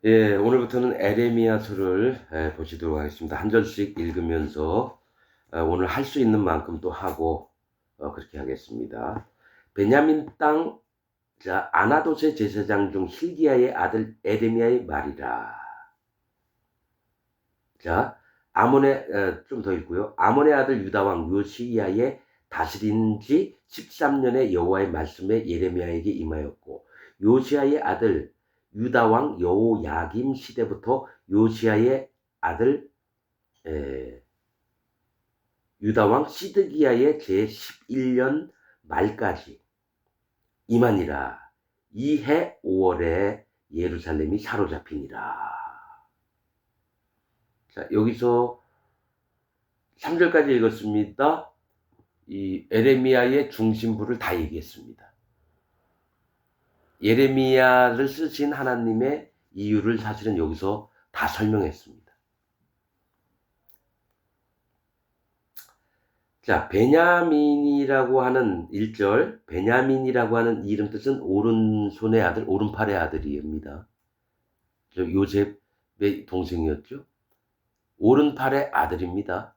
예, 오늘부터는 에레미야서를 보시도록 하겠습니다. 한 절씩 읽으면서 오늘 할 수 있는 만큼 또 하고 그렇게 하겠습니다. 베냐민 땅 아나돗의 제사장 중 hil기야의 아들 에레미야의 말이라. 자, 아몬의 좀 더 읽고요. 아몬의 아들 유다 왕 요시야의 다스린 지 13년에 여호와의 말씀에 예레미야에게 임하였고, 요시야의 아들 유다 왕 여호야김 시대부터 요시야의 아들 유다 왕 시드기야의 제 11년 말까지 임하니라. 이해 5월에 예루살렘이 사로잡히니라. 자, 여기서 3절까지 읽었습니다. 이 에레미야의 중심부를 다 얘기했습니다. 예레미야를 쓰신 하나님의 이유를 사실은 여기서 다 설명했습니다. 자, 베냐민이라고 하는 1절, 베냐민이라고 하는 이름 뜻은 오른손의 아들, 오른팔의 아들입니다. 요셉의 동생이었죠. 오른팔의 아들입니다.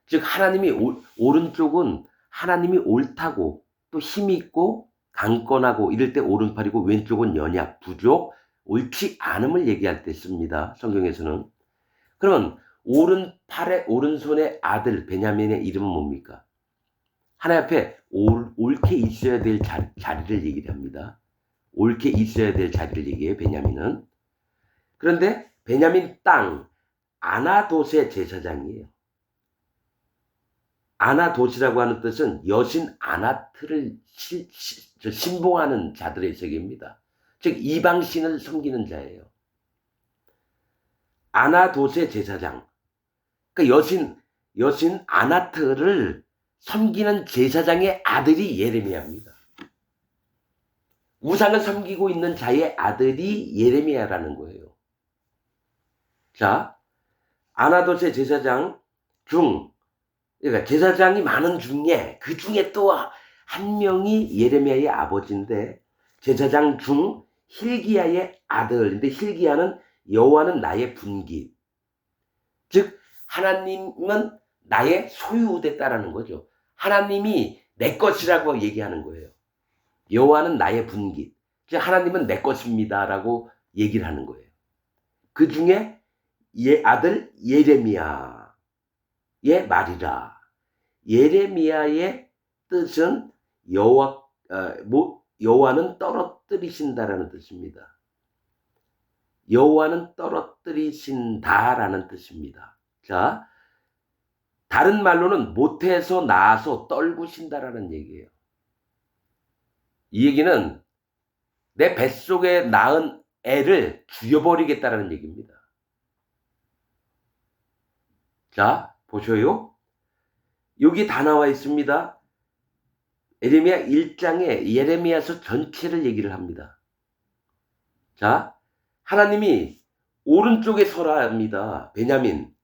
즉 하나님이 오른쪽은 하나님이 옳다고 또 힘이 있고 강건하고 이럴 때 오른팔이고, 왼쪽은 연약, 부족, 옳지 않음을 얘기할 때 씁니다. 성경에서는. 그러면 오른손의 아들 베냐민의 이름은 뭡니까? 하나님 앞에 옳게 있어야 될 자리를 얘기를 합니다. 옳게 있어야 될 자리를 얘기해요, 베냐민은. 그런데 베냐민 땅 아나돗의 제사장이에요. 아나돗이라고 하는 뜻은 여신 아나트를 신봉하는 자들의 세계입니다. 즉 이방신을 섬기는 자예요. 아나돗의 제사장, 그러니까 여신 아나트를 섬기는 제사장의 아들이 예레미야입니다. 우상을 섬기고 있는 자의 아들이 예레미야라는 거예요. 자, 아나돗의 제사장 중, 그러니까 제사장이 많은 중에 그 중에 또 한 명이 예레미야의 아버지인데, 제사장 중 hil기야의 아들인데, hil기야는 여호와는 나의 분깃, 즉 하나님은 나의 소유됐다라는 거죠. 하나님이 내 것이라고 얘기하는 거예요. 여호와는 나의 분깃, 즉 하나님은 내 것입니다라고 얘기를 하는 거예요. 그 중에 아들 예레미야의 말이라. 예레미야의 뜻은 여호와는 떨어뜨리신다라는 뜻입니다. 여호와는 떨어뜨리신다라는 뜻입니다. 자, 다른 말로는 못해서 낳아서 떨구신다라는 얘기예요. 이 얘기는 내 뱃속에 낳은 애를 죽여버리겠다라는 얘기입니다. 자, 보셔요. 여기 다 나와 있습니다. 예레미야 1장에 예레미야서 전체를 얘기를 합니다. 자, 하나님이 오른쪽에 서라 합니다. 베냐민,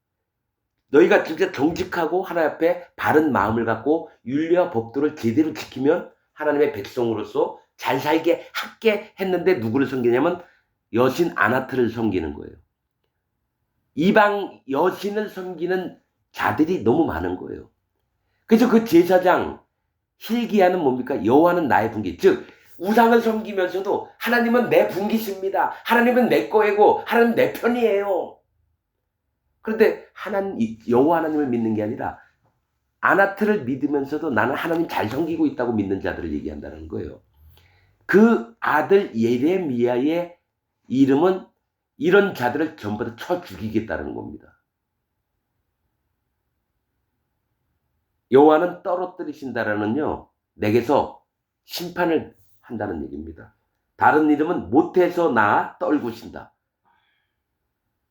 너희가 진짜 정직하고 하나님 앞에 바른 마음을 갖고 윤리와 법도를 제대로 지키면 하나님의 백성으로서 잘 살게 할게 했는데, 누구를 섬기냐면 여신 아나트를 섬기는 거예요. 이방 여신을 섬기는 자들이 너무 많은 거예요. 그래서 그 제사장 hil기야는 뭡니까? 여호와는 나의 분깃, 즉 우상을 섬기면서도 하나님은 내 분깃입니다. 하나님은 내 거이고 하나님 내 편이에요. 그런데 여호와 하나님을 믿는 게 아니라 아나트를 믿으면서도 나는 하나님 잘 섬기고 있다고 믿는 자들을 얘기한다는 거예요. 그 아들 예레미야의 이름은 이런 자들을 전부 다 쳐 죽이겠다는 겁니다. 여호와는 떨어뜨리신다라는요, 내게서 심판을 한다는 얘기입니다. 다른 이름은 못해서 낳아 떨구신다.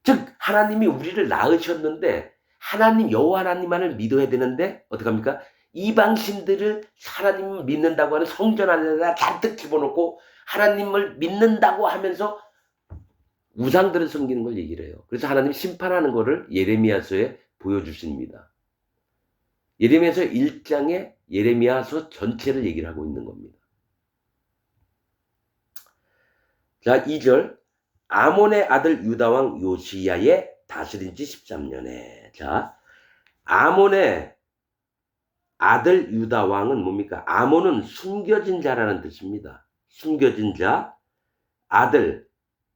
즉 하나님이 우리를 낳으셨는데 하나님 여호와 하나님만을 믿어야 되는데 어떡합니까? 이방신들을 하나님을 믿는다고 하는 성전 안에다 잔뜩 집어넣고 하나님을 믿는다고 하면서 우상들을 섬기는 걸 얘기를 해요. 그래서 하나님 심판하는 거를 예레미야서에 보여주십니다. 예레미야서 1장에 예레미야서 전체를 얘기를 하고 있는 겁니다. 자, 2절, 아몬의 아들 유다왕 요시야의 다스린 지 13년에. 자, 아몬의 아들 유다왕은 뭡니까? 아몬은 숨겨진 자라는 뜻입니다. 숨겨진 자. 아들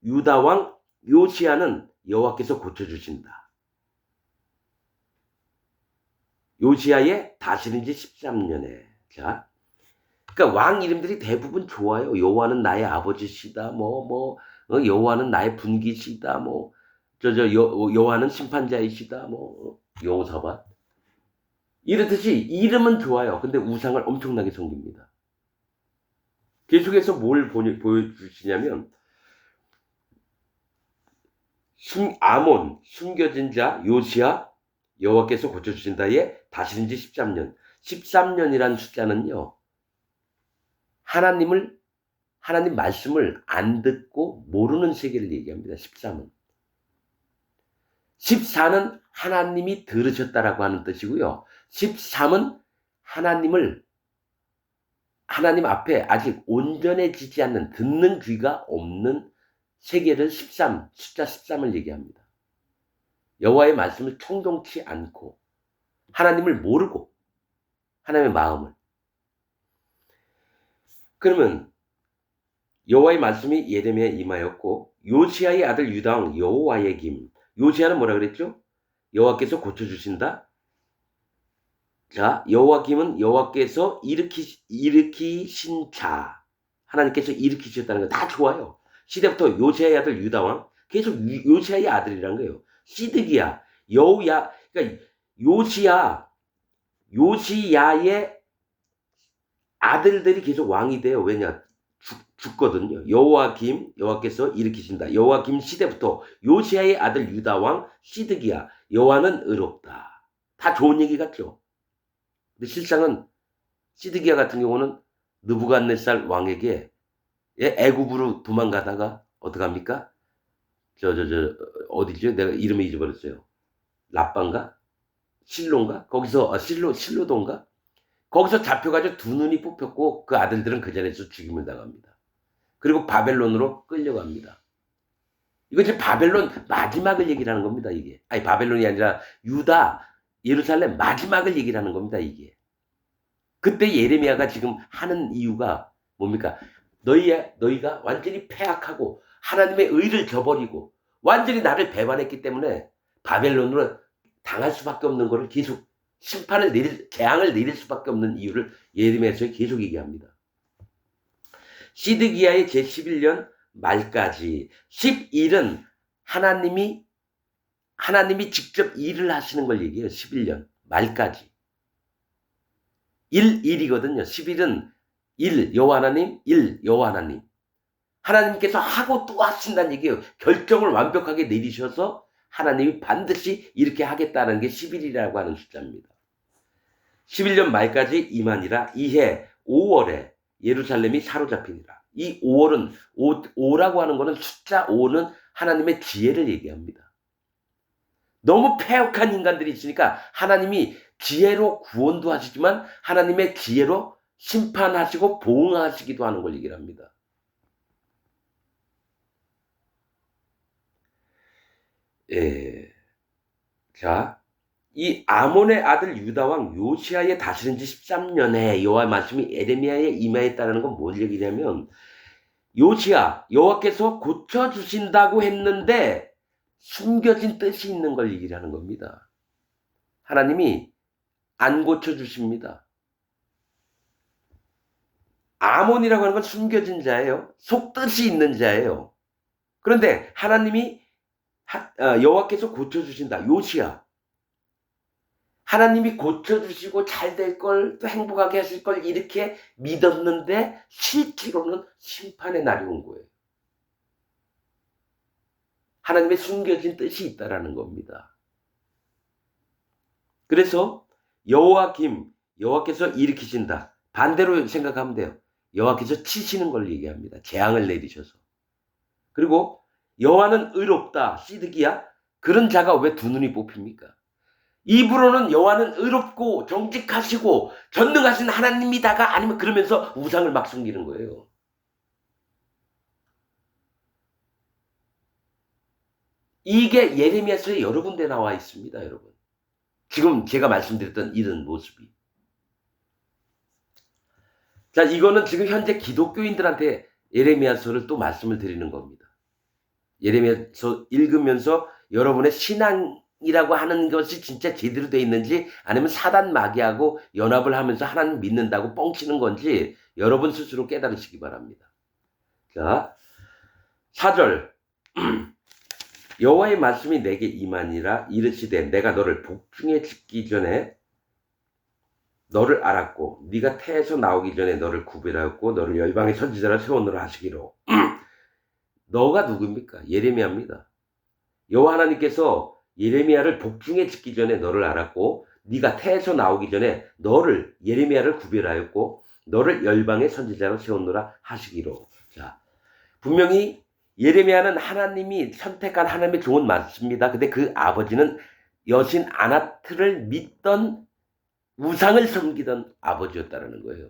유다왕 요시야는 여호와께서 고쳐주신다. 요시야의 다스린 지 13년에. 자, 그러니까 왕 이름들이 대부분 좋아요. 여호와는 나의 아버지시다. 여호와는 나의 분기시다. 여호와는 심판자이시다. 여호사밧. 이렇듯이 이름은 좋아요. 근데 우상을 엄청나게 섬깁니다. 계속해서 뭘 보여주시냐면 아몬, 숨겨진 자, 요시야, 여호와께서 고쳐주신다에 다스린 지 13년. 13년이라는 숫자는요. 하나님 말씀을 안 듣고 모르는 세계를 얘기합니다. 13은. 14는 하나님이 들으셨다라고 하는 뜻이고요. 13은 하나님 앞에 아직 온전해지지 않는, 듣는 귀가 없는 세계를 숫자 13을 얘기합니다. 여호와의 말씀을 청종치 않고 하나님을 모르고 하나님의 마음을. 그러면 여호와의 말씀이 예레미야에 임하였고 요시야의 아들 유다왕 여호와야김. 요시야는 뭐라 그랬죠? 여호와께서 고쳐주신다. 자, 여호와김은 여호와께서 일으키신 자. 하나님께서 일으키셨다는 거 다 좋아요. 시대부터 요시야의 아들 유다왕. 계속 요시야의 아들이란 거예요. 시드기야, 그러니까 요시야의 아들들이 계속 왕이 돼요. 왜냐? 죽거든요. 여호와께서 일으키신다. 여호와김 시대부터 요시야의 아들 유다왕 시드기야. 여호와는 의롭다. 다 좋은 얘기 같죠? 근데 실상은 시드기야 같은 경우는 느부갓네살 왕에게 애굽으로 도망가다가 어떡합니까? 어디죠? 내가 이름을 잊어버렸어요. 라빠인가? 실로인가? 거기서 실로도인가? 거기서 잡혀가지고 두 눈이 뽑혔고 그 아들들은 그 자리에서 죽임을 당합니다. 그리고 바벨론으로 끌려갑니다. 이거 지금 바벨론 마지막을 얘기를 하는 겁니다. 이게. 아니 바벨론이 아니라 유다, 예루살렘 마지막을 얘기를 하는 겁니다. 이게. 그때 예레미야가 지금 하는 이유가 뭡니까? 너희가 완전히 패악하고 하나님의 의를 저버리고 완전히 나를 배반했기 때문에 바벨론으로 당할 수밖에 없는 것을 계속 재앙을 내릴 수밖에 없는 이유를 예레미야에서 계속 얘기합니다. 시드기야의 제11년 말까지 11은 하나님이 직접 일을 하시는 걸 얘기해요. 11년 말까지. 1이거든요. 11은 1 여호와 하나님, 1 여호와 하나님. 하나님께서 하고 또 하신다는 얘기예요. 결정을 완벽하게 내리셔서 하나님이 반드시 이렇게 하겠다는 게 11이라고 하는 숫자입니다. 11년 말까지 임하니라. 이해 5월에 예루살렘이 사로잡히니라. 이 5월은 5라고 하는 거는 숫자 5는 하나님의 지혜를 얘기합니다. 너무 패역한 인간들이 있으니까 하나님이 지혜로 구원도 하시지만 하나님의 지혜로 심판하시고 보응하시기도 하는 걸 얘기를 합니다. 자, 이 아몬의 아들 유다왕 요시야의 다스린 지 13년에 여호와의 말씀이 예레미야에 임하였다는 건 뭔 얘기냐면 요시야, 여호와께서 고쳐주신다고 했는데 숨겨진 뜻이 있는 걸 얘기를 하는 겁니다. 하나님이 안 고쳐주십니다. 아몬이라고 하는 건 숨겨진 자예요. 속뜻이 있는 자예요. 그런데 하나님이 여호와께서 고쳐주신다. 요시야. 하나님이 고쳐주시고 잘 될 걸, 또 행복하게 하실 걸 이렇게 믿었는데 실제로는 심판의 날이 온 거예요. 하나님의 숨겨진 뜻이 있다라는 겁니다. 그래서 여호와께서 일으키신다. 반대로 생각하면 돼요. 여호와께서 치시는 걸 얘기합니다. 재앙을 내리셔서. 그리고 여호와는 의롭다. 시드기야. 그런 자가 왜 두 눈이 뽑힙니까? 입으로는 여호와는 의롭고 정직하시고 전능하신 하나님이다가 아니면 그러면서 우상을 막 숨기는 거예요. 이게 예레미야서에 여러 군데 나와 있습니다, 여러분. 지금 제가 말씀드렸던 이런 모습이. 자, 이거는 지금 현재 기독교인들한테 예레미야서를 또 말씀을 드리는 겁니다. 예레미야서 읽으면서 여러분의 신앙이라고 하는 것이 진짜 제대로 돼 있는지, 아니면 사단 마귀하고 연합을 하면서 하나님 믿는다고 뻥치는 건지 여러분 스스로 깨달으시기 바랍니다. 자, 4절. 여호와의 말씀이 내게 임하니라. 이르시되 내가 너를 복중에 짓기 전에 너를 알았고, 네가 태에서 나오기 전에 너를 구별하였고, 너를 열방의 선지자라 세우노라 하시기로. 너가 누굽니까? 예레미야입니다. 여호와 하나님께서 예레미야를 복중에 짓기 전에 너를 알았고, 네가 태에서 나오기 전에 너를, 예레미야를 구별하였고, 너를 열방의 선지자로 세우노라 하시기로. 자, 분명히 예레미야는 하나님이 선택한 하나님의 종은 맞습니다. 근데 그 아버지는 여신 아나트를 믿던, 우상을 섬기던 아버지였다는 거예요.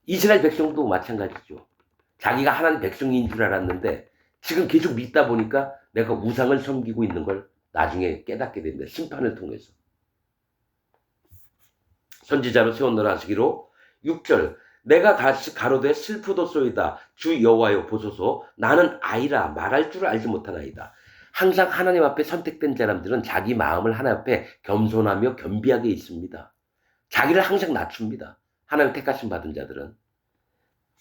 이스라엘 백성도 마찬가지죠. 자기가 하나님 백성인 줄 알았는데 지금 계속 믿다 보니까 내가 우상을 섬기고 있는 걸 나중에 깨닫게 됩니다. 심판을 통해서. 선지자로 세우노라 하시기로. 6절. 내가 가로되 슬프도소이다. 주 여호와여 보소서. 나는 아이라 말할 줄 알지 못하나이다. 항상 하나님 앞에 선택된 사람들은 자기 마음을 하나님 앞에 겸손하며 겸비하게 있습니다. 자기를 항상 낮춥니다. 하나님 택하심 받은 자들은.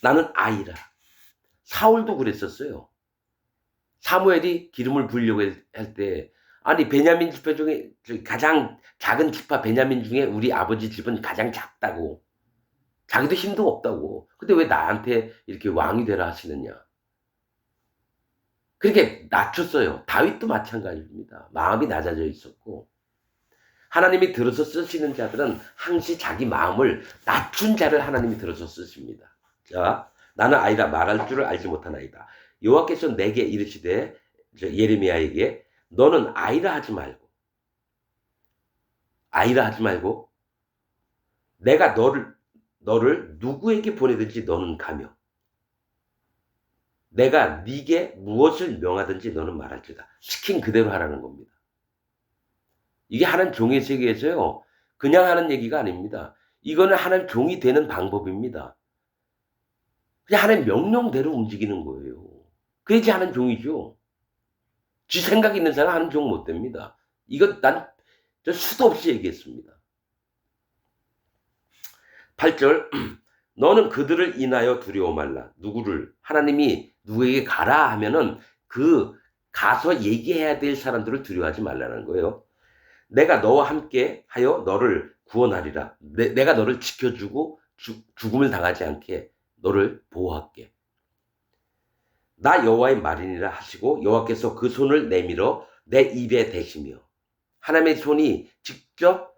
나는 아이라. 사울도 그랬었어요. 사무엘이 기름을 부으려고 할 때, 아니 베냐민 지파 중에 가장 작은 지파 베냐민 중에 우리 아버지 집은 가장 작다고, 자기도 힘도 없다고, 근데 왜 나한테 이렇게 왕이 되라 하시느냐, 그렇게 낮췄어요. 다윗도 마찬가지입니다. 마음이 낮아져 있었고, 하나님이 들어서 쓰시는 자들은 항시 자기 마음을 낮춘 자를 하나님이 들어서 쓰십니다. 자, 나는 아이라 말할 줄을 알지 못하나이다. 여호와께서 내게 이르시되, 예레미야에게, 너는 아이라 하지 말고, 아이라 하지 말고, 내가 너를 누구에게 보내든지 너는 가며, 내가 네게 무엇을 명하든지 너는 말할지다. 시킨 그대로 하라는 겁니다. 이게 하나님 종의 세계에서요, 그냥 하는 얘기가 아닙니다. 이거는 하나님 종이 되는 방법입니다. 그냥 하나님 명령대로 움직이는 거예요. 그래야지 하나님 종이죠. 지 생각 있는 사람 하나님 종 못 됩니다. 이거 저 수도 없이 얘기했습니다. 8절. 너는 그들을 인하여 두려워 말라. 누구를? 하나님이 누구에게 가라 하면은 그 가서 얘기해야 될 사람들을 두려워하지 말라는 거예요. 내가 너와 함께 하여 너를 구원하리라. 내가 너를 지켜주고 죽음을 당하지 않게 너를 보호할게. 나 여호와의 말이니라 하시고, 여호와께서 그 손을 내밀어 내 입에 대시며. 하나님의 손이 직접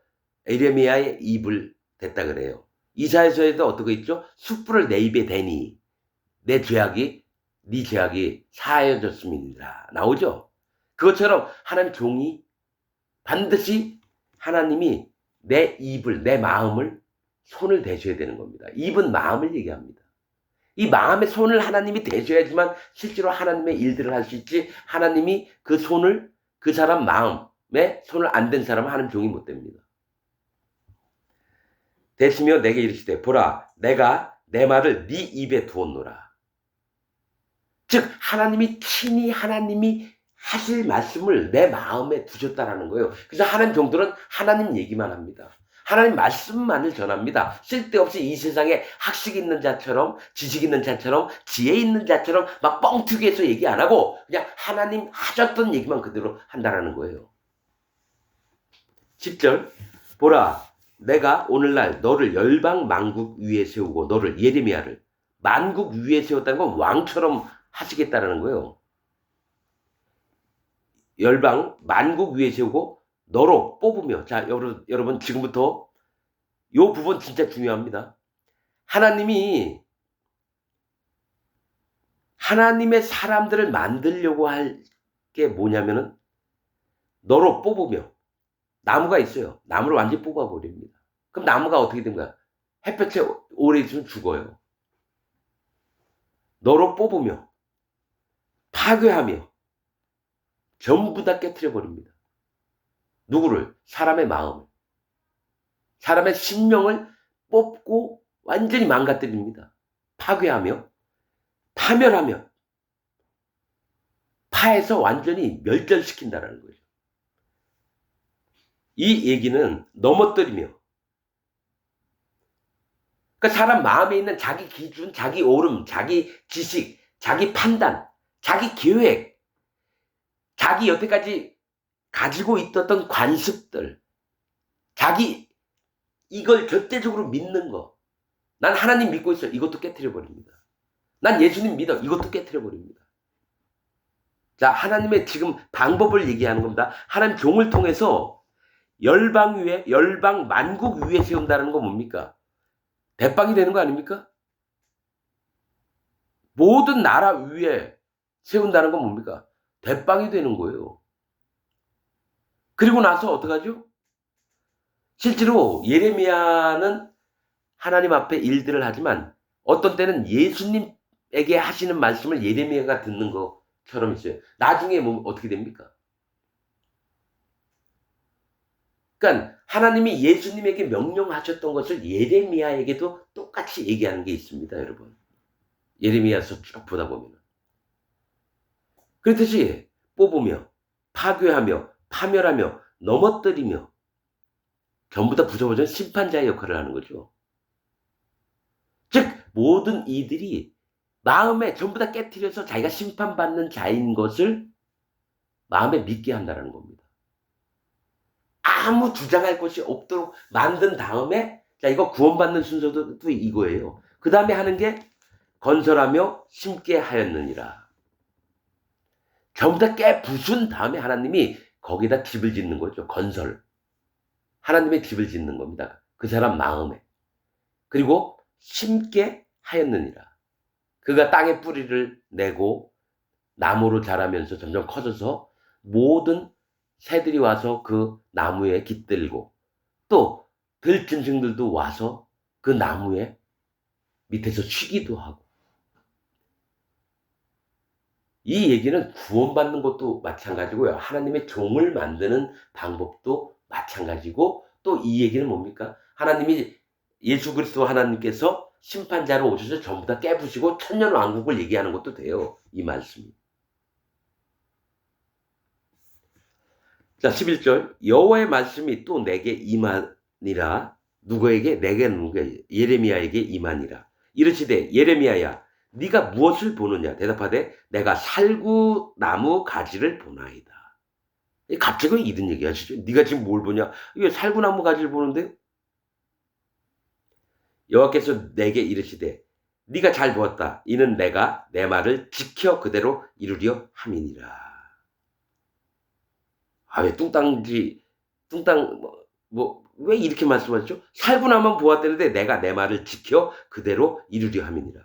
예레미야의 입을 댔다 그래요. 이사야서에도 어떻게 있죠? 숯불을 내 입에 대니 내 죄악이, 네 죄악이 사하여졌음이니라 나오죠. 그것처럼 하나님 종이 반드시 하나님이 내 입을, 내 마음을, 손을 대셔야 되는 겁니다. 입은 마음을 얘기합니다. 이 마음의 손을 하나님이 대셔야지만 실제로 하나님의 일들을 할 수 있지, 하나님이 그 손을, 그 사람 마음에 손을 안 댄 사람은 하나님 종이 못 됩니다. 대시며 내게 이르시되, 보라, 내가 내 말을 네 입에 두었노라. 즉 하나님이 친히 하나님이 하실 말씀을 내 마음에 두셨다라는 거예요. 그래서 하나님 종들은 하나님 얘기만 합니다. 하나님 말씀만을 전합니다. 쓸데없이 이 세상에 학식 있는 자처럼, 지식 있는 자처럼, 지혜 있는 자처럼 막 뻥튀기해서 얘기 안 하고 그냥 하나님 하셨던 얘기만 그대로 한다라는 거예요. 10절. 보라, 내가 오늘날 너를 열방 만국 위에 세우고, 너를, 예레미야를 만국 위에 세웠다는 건 왕처럼 하시겠다라는 거예요. 열방 만국 위에 세우고 너로 뽑으며. 자, 여러분 지금부터 이 부분 진짜 중요합니다. 하나님이 하나님의 사람들을 만들려고 할 게 뭐냐면은 너로 뽑으며. 나무가 있어요. 나무를 완전히 뽑아버립니다. 그럼 나무가 어떻게 된 거야? 햇볕에 오래 있으면 죽어요. 너로 뽑으며 파괴하며 전부 다 깨트려 버립니다. 누구를? 사람의 마음을. 사람의 심령을 뽑고 완전히 망가뜨립니다. 파괴하며 파멸하며 파에서 완전히 멸절시킨다라는 거죠. 이 얘기는 넘어뜨리며, 그러니까 사람 마음에 있는 자기 기준, 자기 옳음, 자기 지식, 자기 판단, 자기 계획, 자기 여태까지 가지고 있었던 관습들, 자기 이걸 절대적으로 믿는 거. 난 하나님 믿고 있어. 이것도 깨트려 버립니다. 난 예수님 믿어. 이것도 깨트려 버립니다. 자, 하나님의 지금 방법을 얘기하는 겁니다. 하나님 종을 통해서 열방 위에, 열방 만국 위에 세운다는 건 뭡니까? 대빵이 되는 거 아닙니까? 모든 나라 위에 세운다는 건 뭡니까? 대빵이 되는 거예요. 그리고 나서 어떡하죠? 실제로 예레미야는 하나님 앞에 일들을 하지만 어떤 때는 예수님에게 하시는 말씀을 예레미야가 듣는 것처럼 있어요. 나중에 뭐 어떻게 됩니까? 그러니까 하나님이 예수님에게 명령하셨던 것을 예레미야에게도 똑같이 얘기하는 게 있습니다, 여러분. 예레미야서 쭉 보다 보면. 그렇듯이 뽑으며 파괴하며 파멸하며 넘어뜨리며 전부 다 부서버리는 심판자의 역할을 하는 거죠. 즉 모든 이들이 마음에 전부 다 깨트려서 자기가 심판받는 자인 것을 마음에 믿게 한다는 겁니다. 아무 주장할 것이 없도록 만든 다음에, 자, 이거 구원받는 순서도 이거예요. 그 다음에 하는 게 건설하며 심게 하였느니라. 전부 다 깨부순 다음에 하나님이 거기다 집을 짓는 거죠. 건설. 하나님의 집을 짓는 겁니다. 그 사람 마음에. 그리고 심게 하였느니라. 그가 땅에 뿌리를 내고 나무로 자라면서 점점 커져서 모든 새들이 와서 그 나무에 깃들고 또 들짐승들도 와서 그 나무에 밑에서 쉬기도 하고. 이 얘기는 구원받는 것도 마찬가지고요. 하나님의 종을 만드는 방법도 마찬가지고, 또 이 얘기는 뭡니까? 하나님이 예수 그리스도 하나님께서 심판자로 오셔서 전부 다 깨부시고 천년왕국을 얘기하는 것도 돼요. 이 말씀이. 자, 11절. 여호와의 말씀이 또 내게 임하니라. 누구에게? 내게 누구에게? 예레미야에게 임하니라. 이르시되 예레미야야 네가 무엇을 보느냐? 대답하되 내가 살구나무 가지를 보나이다. 갑자기 이런 얘기 하시죠. 네가 지금 뭘 보냐? 이게 살구나무 가지를 보는데요. 여호와께서 내게 이르시되 네가 잘 보았다. 이는 내가 내 말을 지켜 그대로 이루려 함이니라. 아, 왜 왜 이렇게 말씀하셨죠? 살구나무만 보았다는데 내가 내 말을 지켜 그대로 이루려 함이니라.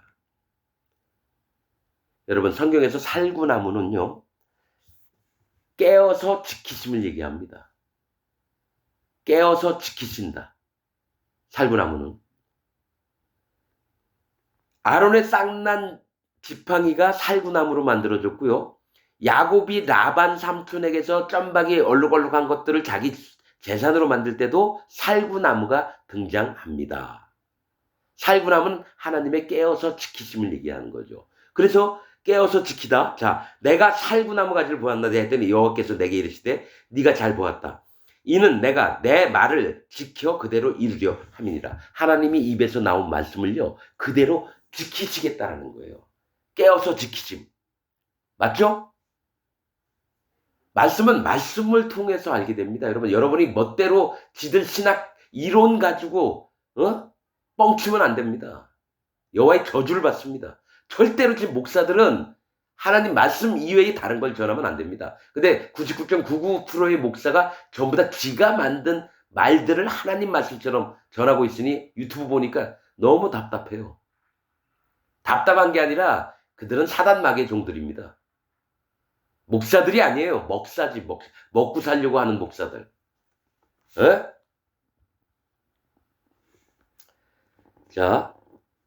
여러분, 성경에서 살구나무는요, 깨어서 지키심을 얘기합니다. 깨어서 지키신다. 살구나무는. 아론의 쌍난 지팡이가 살구나무로 만들어졌고요. 야곱이 라반 삼촌에게서 점박이 얼룩얼룩한 것들을 자기 재산으로 만들 때도 살구나무가 등장합니다. 살구나무는 하나님의 깨어서 지키심을 얘기하는 거죠. 그래서 깨어서 지키다. 자, 내가 살구나무 가지를 보았나 했더니 여호와께서 내게 이르시되 네가 잘 보았다. 이는 내가 내 말을 지켜 그대로 이루려 함이니라. 하나님이 입에서 나온 말씀을요, 그대로 지키시겠다라는 거예요. 깨어서 지키심. 맞죠? 말씀은 말씀을 통해서 알게 됩니다. 여러분이 멋대로 지들 신학 이론 가지고 뻥치면 안 됩니다. 여호와의 저주를 받습니다. 절대로 지금 목사들은 하나님 말씀 이외에 다른 걸 전하면 안 됩니다. 근데 99.99%의 목사가 전부 다 지가 만든 말들을 하나님 말씀처럼 전하고 있으니 유튜브 보니까 너무 답답해요. 답답한 게 아니라 그들은 사단마귀의 종들입니다. 목사들이 아니에요. 먹사지, 먹고 살려고 하는 목사들. 에? 자,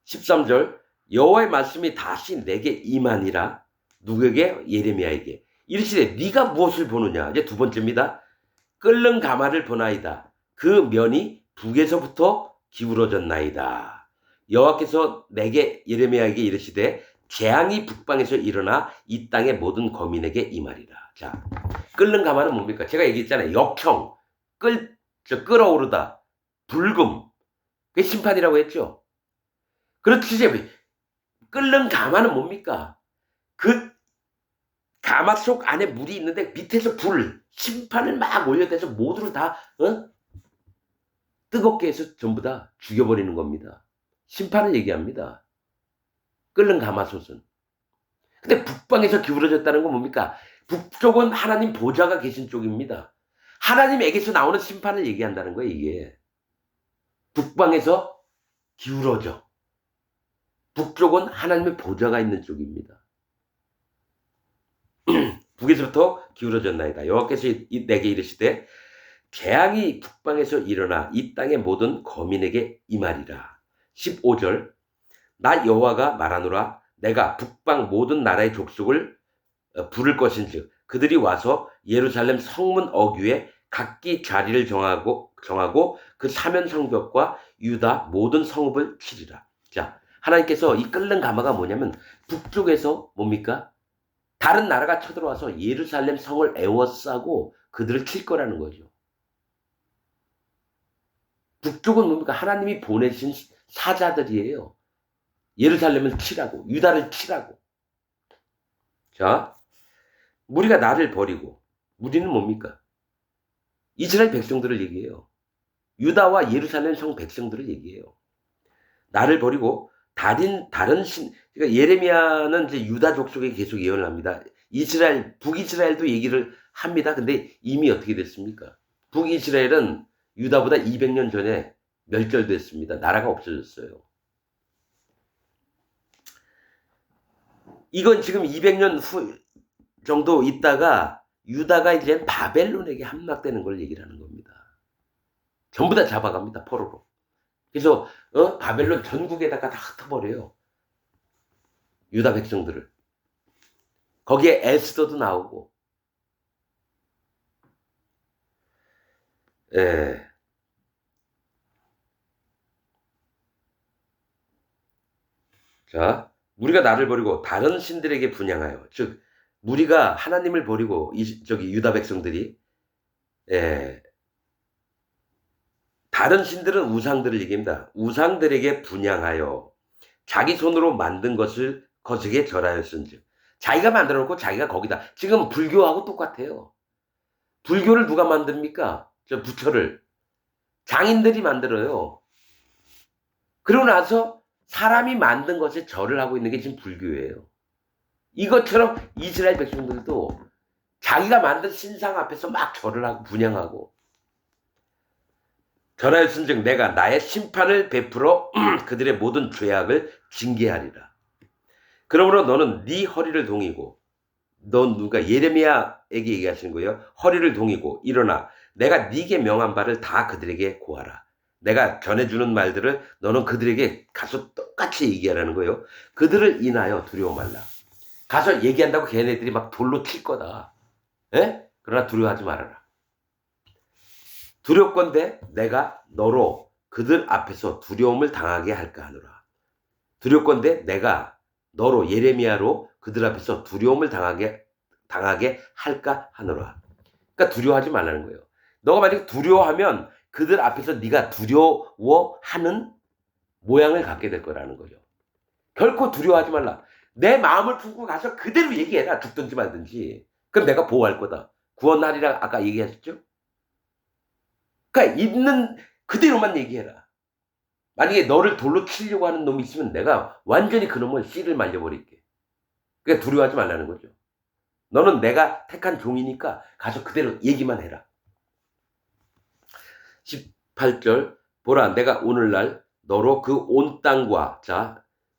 13절. 여호와의 말씀이 다시 내게 임하니라. 누구에게? 예레미야에게. 이르시되 네가 무엇을 보느냐. 이제 두 번째입니다. 끓는 가마를 보나이다. 그 면이 북에서부터 기울어졌나이다. 여호와께서 내게 예레미야에게 이르시되 재앙이 북방에서 일어나 이 땅의 모든 거민에게 임하리라. 자, 끓는 가마는 뭡니까? 제가 얘기했잖아요. 역청, 끓어오르다, 불금. 그게 심판이라고 했죠. 그렇듯이 끓는 가마는 뭡니까? 그 가마 속 안에 물이 있는데 밑에서 심판을 막 올려대서 모두를 다 뜨겁게 해서 전부 다 죽여버리는 겁니다. 심판을 얘기합니다. 끓는 가마솥은. 근데 북방에서 기울어졌다는 건 뭡니까? 북쪽은 하나님 보좌가 계신 쪽입니다. 하나님에게서 나오는 심판을 얘기한다는 거예요, 이게. 북방에서 기울어져. 북쪽은 하나님의 보좌가 있는 쪽입니다. 북에서부터 기울어졌나이다. 여호와께서 내게 이르시되 재앙이 북방에서 일어나 이 땅의 모든 거민에게 임하리라. 15절 나 여호와가 말하노라. 내가 북방 모든 나라의 족속을 부를 것인즉 그들이 와서 예루살렘 성문 어귀에 각기 자리를 정하고 그 사면 성벽과 유다 모든 성읍을 치리라. 자, 하나님께서 이 끓는 가마가 뭐냐면 북쪽에서 뭡니까? 다른 나라가 쳐들어와서 예루살렘 성을 에워싸고 그들을 칠 거라는 거죠. 북쪽은 뭡니까? 하나님이 보내신 사자들이에요. 예루살렘을 치라고, 유다를 치라고. 자, 무리가 나를 버리고, 무리는 뭡니까? 이스라엘 백성들을 얘기해요. 유다와 예루살렘 성 백성들을 얘기해요. 나를 버리고 그러니까 예레미야는 이제 유다 족속에 계속 예언을 합니다. 북이스라엘도 얘기를 합니다. 근데 이미 어떻게 됐습니까? 북이스라엘은 유다보다 200년 전에 멸절됐습니다. 나라가 없어졌어요. 이건 지금 200년 후 정도 있다가 유다가 이제 바벨론에게 함락되는 걸 얘기를 하는 겁니다. 전부 다 잡아갑니다. 포로로. 그래서 바벨론 전국에다가 다 흩어버려요. 유다 백성들을. 거기에 에스더도 나오고. 예. 자, 무리가 나를 버리고 다른 신들에게 분향하여, 즉 무리가 하나님을 버리고 유다 백성들이 다른 신들은 우상들을 얘기합니다. 우상들에게 분향하여 자기 손으로 만든 것을 거스게 절하였은즉. 자기가 만들어 놓고 자기가 거기다. 지금 불교하고 똑같아요. 불교를 누가 만듭니까? 저 부처를. 장인들이 만들어요. 그러고 나서 사람이 만든 것에 절을 하고 있는 게 지금 불교예요. 이것처럼 이스라엘 백성들도 자기가 만든 신상 앞에서 막 절을 하고 분향하고. 절하였은즉 내가 나의 심판을 베풀어 그들의 모든 죄악을 징계하리라. 그러므로 너는 네 허리를 동이고, 넌 누가 예레미야에게 얘기하시는 거예요. 허리를 동이고 일어나 내가 네게 명한 바를 다 그들에게 고하라. 내가 전해주는 말들을 너는 그들에게 가서 똑같이 얘기하라는 거예요. 그들을 인하여 두려워 말라. 가서 얘기한다고 걔네들이 막 돌로 칠 거다. 에? 그러나 두려워하지 말아라. 두렵건대 내가 너로 그들 앞에서 두려움을 당하게 할까 하노라. 두렵건대 내가 너로 예레미야로 그들 앞에서 두려움을 당하게 할까 하노라. 그러니까 두려워하지 말라는 거예요. 너가 만약에 두려워하면 그들 앞에서 네가 두려워하는 모양을 갖게 될 거라는 거죠. 결코 두려워하지 말라. 내 마음을 품고 가서 그대로 얘기해라. 죽든지 말든지. 그럼 내가 보호할 거다. 구원하리라 아까 얘기하셨죠? 그러니까 있는 그대로만 얘기해라. 만약에 너를 돌로 치려고 하는 놈이 있으면 내가 완전히 그놈을 씨를 말려버릴게. 그러니까 두려워하지 말라는 거죠. 너는 내가 택한 종이니까 가서 그대로 얘기만 해라. 18절 보라 내가 오늘날 너로 그 온 땅과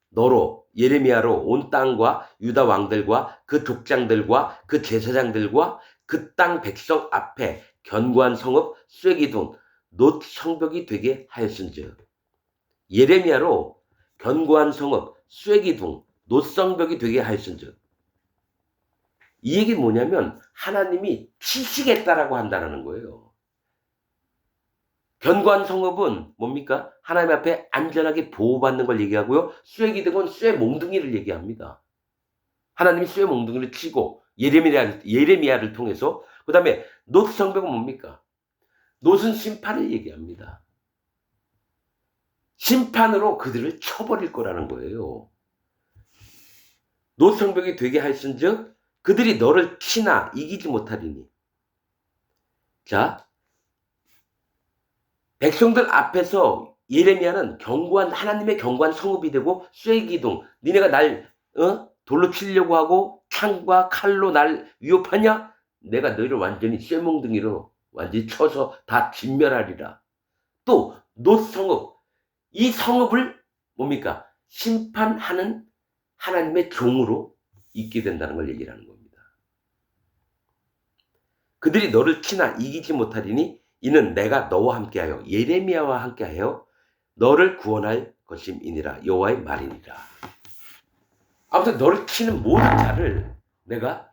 너로 예레미야로 온 땅과 유다 왕들과 그 족장들과 그 제사장들과 그 땅 백성 앞에 견고한 성읍 쇠기둥 놋 성벽이 되게 하였은즉. 예레미야로 견고한 성읍 쇠기둥 놋 성벽이 되게 하였은즉. 이 얘기는 뭐냐면 하나님이 치시겠다라고 한다라는 거예요. 견고한 성읍은 뭡니까? 하나님 앞에 안전하게 보호받는 걸 얘기하고요. 쇠 기둥은 쇠 몽둥이를 얘기합니다. 하나님이 쇠 몽둥이를 치고 예레미야를 통해서 그다음에 놋 성벽은 뭡니까? 놋은 심판을 얘기합니다. 심판으로 그들을 쳐버릴 거라는 거예요. 놋 성벽이 되게 하였은즉 그들이 너를 치나 이기지 못하리니. 자, 백성들 앞에서 예레미야는 하나님의 견고한 성읍이 되고 쇠기둥, 니네가 날 돌로 치려고 하고 창과 칼로 날 위협하냐? 내가 너희를 완전히 쇠몽둥이로 완전히 쳐서 다 진멸하리라. 또 놋성읍, 이 성읍을 뭡니까? 심판하는 하나님의 종으로 있게 된다는 걸 얘기를 하는 겁니다. 그들이 너를 치나 이기지 못하리니 이는 내가 너와 함께하여 예레미야와 함께하여 너를 구원할 것임이니라. 여호와의 말이니라. 아무튼 너를 치는 모든 자를 내가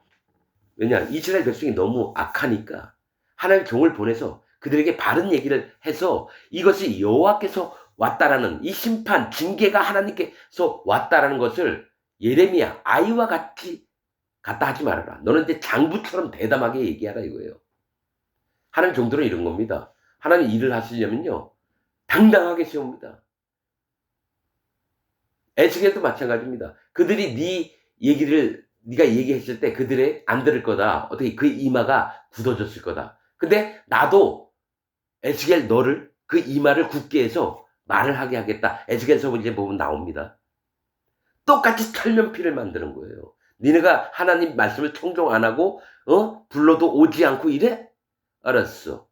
왜냐 이스라엘 백성이 너무 악하니까 하나님의 종을 보내서 그들에게 바른 얘기를 해서 이것이 여호와께서 왔다라는 이 심판 징계가 하나님께서 왔다라는 것을 예레미야 아이와 같이 갖다 하지 말아라. 너는 이제 장부처럼 대담하게 얘기하라 이거예요. 하나님 종들은 이런 겁니다. 하나님 일을 하시려면요 당당하게 세웁니다. 에스겔도 마찬가지입니다. 그들이 네가 얘기했을 때 그들의 안 들을 거다. 어떻게 그 이마가 굳어졌을 거다. 근데 나도 에스겔 너를 그 이마를 굳게 해서 말을 하게 하겠다. 에스겔서 이제 보면 나옵니다. 똑같이 철면피를 만드는 거예요. 니네가 하나님 말씀을 청종 안 하고 불러도 오지 않고 이래? 알았어.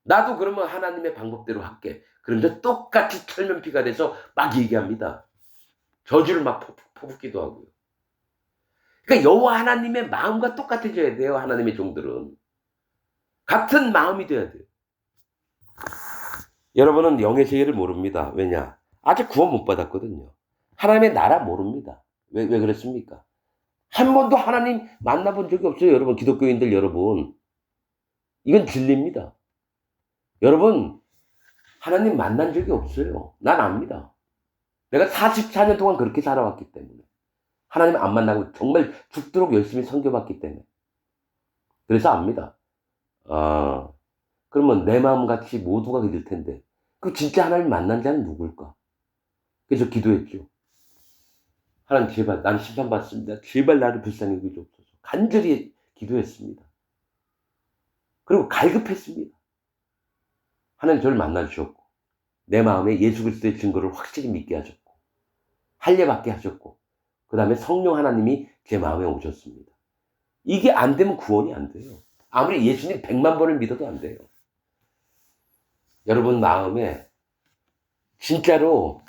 나도 그러면 하나님의 방법대로 할게. 그런데 똑같이 철면피가 돼서 막 얘기합니다. 저주를 막 퍼붓기도 하고요. 그러니까 여호와 하나님의 마음과 똑같아져야 돼요. 하나님의 종들은. 같은 마음이 돼야 돼요. 여러분은 영의 세계를 모릅니다. 왜냐? 아직 구원 못 받았거든요. 하나님의 나라 모릅니다. 왜 그랬습니까? 한 번도 하나님 만나본 적이 없어요. 여러분 기독교인들 여러분. 이건 진리입니다. 여러분 하나님 만난 적이 없어요. 난 압니다. 내가 44년 동안 그렇게 살아왔기 때문에. 하나님 안 만나고 정말 죽도록 열심히 섬겨봤기 때문에. 그래서 압니다. 그러면 내 마음같이 모두가 그럴 텐데 그럼 진짜 하나님 만난 자는 누굴까? 그래서 기도했죠. 하나님 제발 난 심판받습니다. 제발 나를 불쌍히 여기옵소서. 간절히 기도했습니다. 그리고 갈급했습니다. 하나님 저를 만나주셨고 내 마음에 예수 그리스도의 증거를 확실히 믿게 하셨고 할례받게 하셨고 그 다음에 성령 하나님이 제 마음에 오셨습니다. 이게 안 되면 구원이 안 돼요. 아무리 예수님 100만 번을 믿어도 안 돼요. 여러분 마음에 진짜로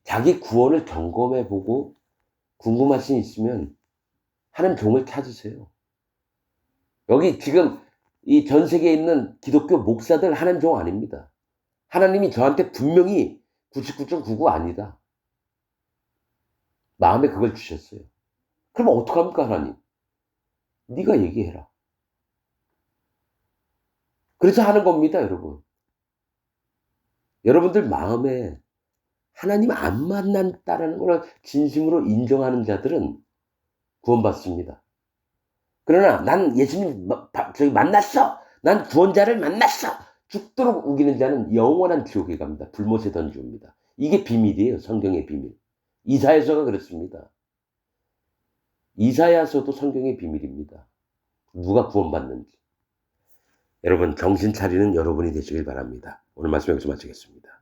자기 구원을 점검해보고 궁금하신 있으면 하나님 종을 찾으세요. 여기 지금 이 전 세계에 있는 기독교 목사들 하나님 종 아닙니다. 하나님이 저한테 분명히 99.99 아니다. 마음에 그걸 주셨어요. 그럼 어떡합니까 하나님? 네가 얘기해라. 그래서 하는 겁니다 여러분. 여러분들 마음에 하나님 안 만났다라는 걸 진심으로 인정하는 자들은 구원받습니다. 그러나 난 예수님 만났어. 난 구원자를 만났어. 죽도록 우기는 자는 영원한 지옥에 갑니다. 불못에 던집니다. 이게 비밀이에요. 성경의 비밀. 이사야서가 그렇습니다. 이사야서도 성경의 비밀입니다. 누가 구원받는지. 여러분 정신 차리는 여러분이 되시길 바랍니다. 오늘 말씀 여기서 마치겠습니다.